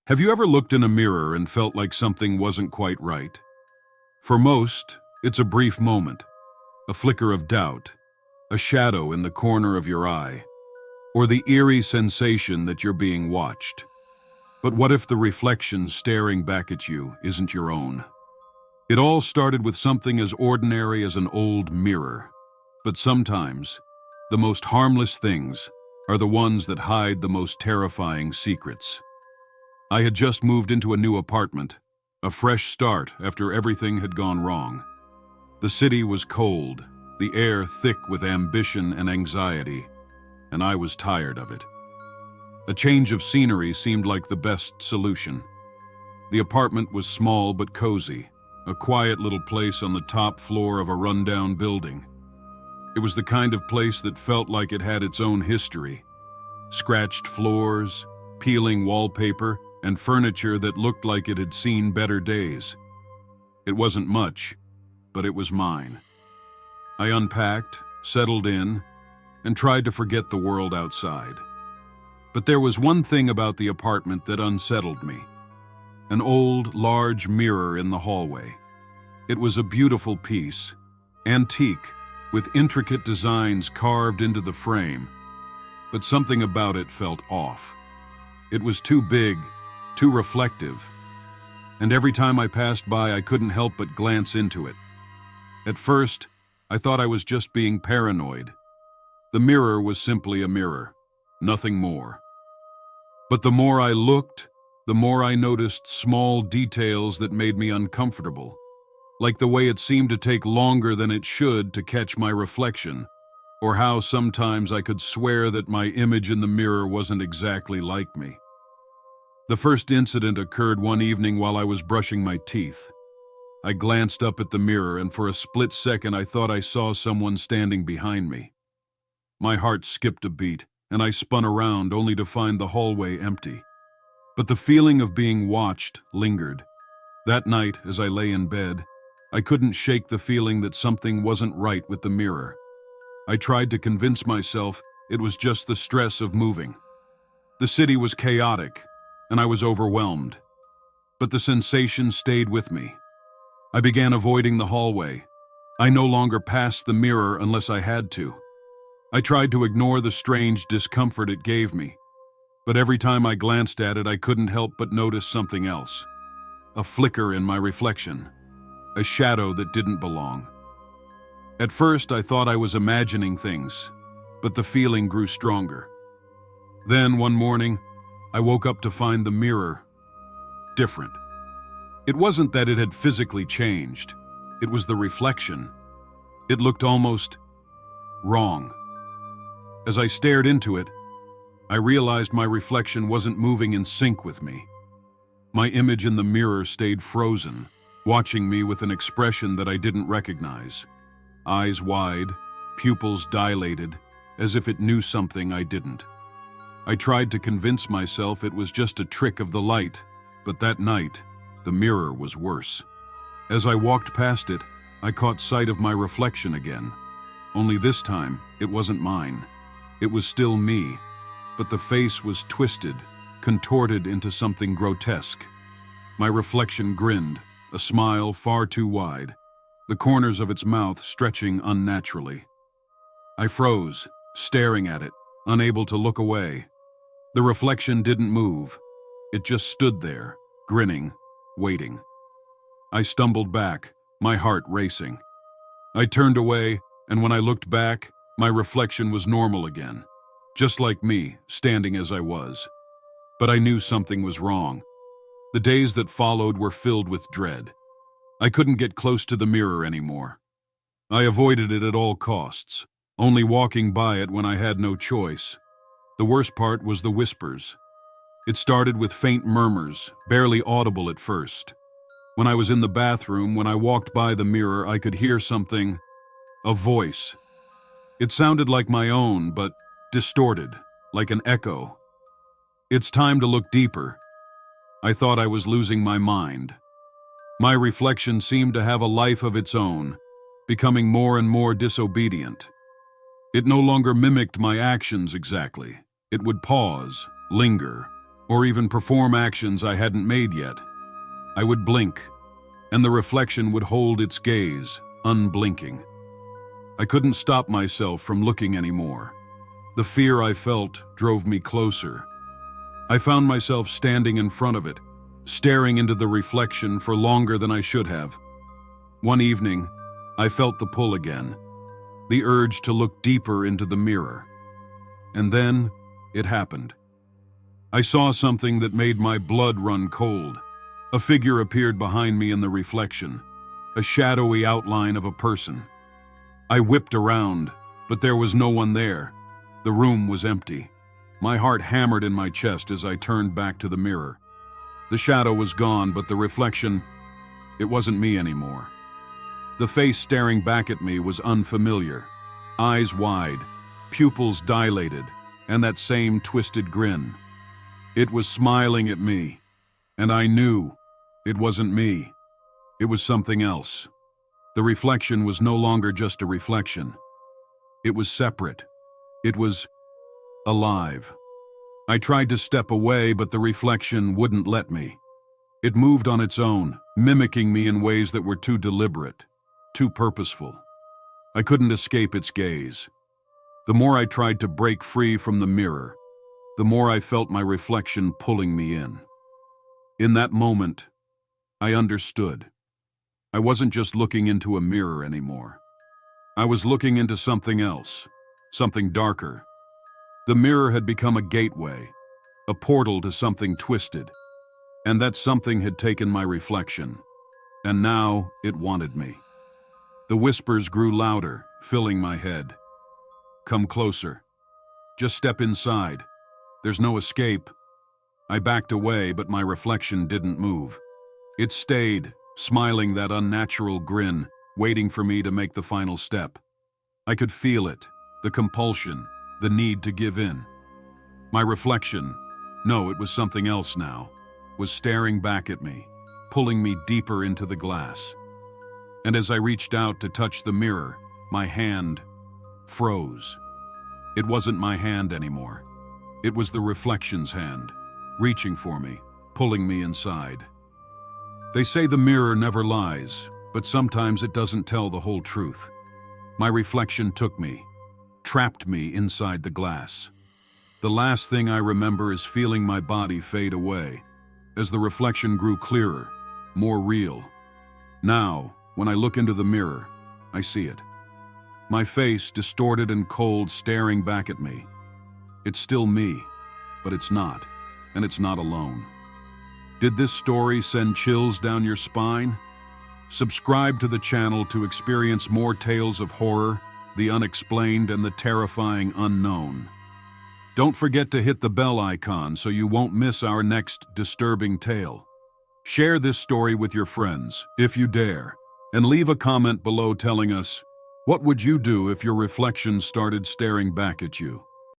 Have you ever looked in a mirror and felt like something wasn't quite right? For most, it's a brief moment, a flicker of doubt, a shadow in the corner of your eye, or the eerie sensation that you're being watched. But what if the reflection staring back at you isn't your own? It all started with something as ordinary as an old mirror. But sometimes, the most harmless things are the ones that hide the most terrifying secrets. I had just moved into a new apartment, a fresh start after everything had gone wrong. The city was cold, the air thick with ambition and anxiety, and I was tired of it. A change of scenery seemed like the best solution. The apartment was small but cozy, a quiet little place on the top floor of a rundown building. It was the kind of place that felt like it had its own history. Scratched floors, peeling wallpaper, and furniture that looked like it had seen better days. It wasn't much, but it was mine. I unpacked, settled in, and tried to forget the world outside. But there was one thing about the apartment that unsettled me. An old, large mirror in the hallway. It was a beautiful piece, antique, with intricate designs carved into the frame, but something about it felt off. It was too big, too reflective, and every time I passed by I couldn't help but glance into it. At first, I thought I was just being paranoid. The mirror was simply a mirror, nothing more. But the more I looked, the more I noticed small details that made me uncomfortable, like the way it seemed to take longer than it should to catch my reflection, or how sometimes I could swear that my image in the mirror wasn't exactly like me. The first incident occurred one evening while I was brushing my teeth. I glanced up at the mirror, and for a split second I thought I saw someone standing behind me. My heart skipped a beat, and I spun around only to find the hallway empty. But the feeling of being watched lingered. That night, as I lay in bed, I couldn't shake the feeling that something wasn't right with the mirror. I tried to convince myself it was just the stress of moving. The city was chaotic, and I was overwhelmed. But the sensation stayed with me. I began avoiding the hallway. I no longer passed the mirror unless I had to. I tried to ignore the strange discomfort it gave me, but every time I glanced at it, I couldn't help but notice something else. A flicker in my reflection, a shadow that didn't belong. At first, I thought I was imagining things, but the feeling grew stronger. Then, one morning, I woke up to find the mirror different. It wasn't that it had physically changed. It was the reflection. It looked almost wrong. As I stared into it, I realized my reflection wasn't moving in sync with me. My image in the mirror stayed frozen, watching me with an expression that I didn't recognize. Eyes wide, pupils dilated, as if it knew something I didn't. I tried to convince myself it was just a trick of the light, but that night, the mirror was worse. As I walked past it, I caught sight of my reflection again. Only this time, it wasn't mine. It was still me, but the face was twisted, contorted into something grotesque. My reflection grinned, a smile far too wide, the corners of its mouth stretching unnaturally. I froze, staring at it, unable to look away. The reflection didn't move. It just stood there, grinning, waiting. I stumbled back, my heart racing. I turned away, and when I looked back, my reflection was normal again, just like me, standing as I was. But I knew something was wrong. The days that followed were filled with dread. I couldn't get close to the mirror anymore. I avoided it at all costs, only walking by it when I had no choice. The worst part was the whispers. It started with faint murmurs, barely audible at first. When I was in the bathroom, when I walked by the mirror, I could hear something, a voice. It sounded like my own, but distorted, like an echo. It's time to look deeper. I thought I was losing my mind. My reflection seemed to have a life of its own, becoming more and more disobedient. It no longer mimicked my actions exactly. It would pause, linger, or even perform actions I hadn't made yet. I would blink, and the reflection would hold its gaze, unblinking. I couldn't stop myself from looking anymore. The fear I felt drove me closer. I found myself standing in front of it, staring into the reflection for longer than I should have. One evening, I felt the pull again, the urge to look deeper into the mirror. And then, it happened. I saw something that made my blood run cold. A figure appeared behind me in the reflection, a shadowy outline of a person. I whipped around, but there was no one there. The room was empty. My heart hammered in my chest as I turned back to the mirror. The shadow was gone, but the reflection, it wasn't me anymore. The face staring back at me was unfamiliar. Eyes wide, pupils dilated, and that same twisted grin. It was smiling at me, and I knew it wasn't me. It was something else. The reflection was no longer just a reflection. It was separate. It was alive. I tried to step away, but the reflection wouldn't let me. It moved on its own, mimicking me in ways that were too deliberate, too purposeful. I couldn't escape its gaze. The more I tried to break free from the mirror, the more I felt my reflection pulling me in. In that moment, I understood. I wasn't just looking into a mirror anymore. I was looking into something else, something darker. The mirror had become a gateway, a portal to something twisted, and that something had taken my reflection, and now it wanted me. The whispers grew louder, filling my head. Come closer. Just step inside. There's no escape. I backed away, but my reflection didn't move. It stayed, smiling that unnatural grin, waiting for me to make the final step. I could feel it, the compulsion, the need to give in. My reflection, no, it was something else now, was staring back at me, pulling me deeper into the glass. And as I reached out to touch the mirror, my hand froze. It wasn't my hand anymore. It was the reflection's hand, reaching for me, pulling me inside. They say the mirror never lies, but sometimes it doesn't tell the whole truth. My reflection took me, trapped me inside the glass. The last thing I remember is feeling my body fade away, as the reflection grew clearer, more real. Now, when I look into the mirror, I see it. My face, distorted and cold, staring back at me. It's still me, but it's not, and it's not alone. Did this story send chills down your spine? Subscribe to the channel to experience more tales of horror, the unexplained, and the terrifying unknown. Don't forget to hit the bell icon so you won't miss our next disturbing tale. Share this story with your friends, if you dare, and leave a comment below telling us, what would you do if your reflection started staring back at you?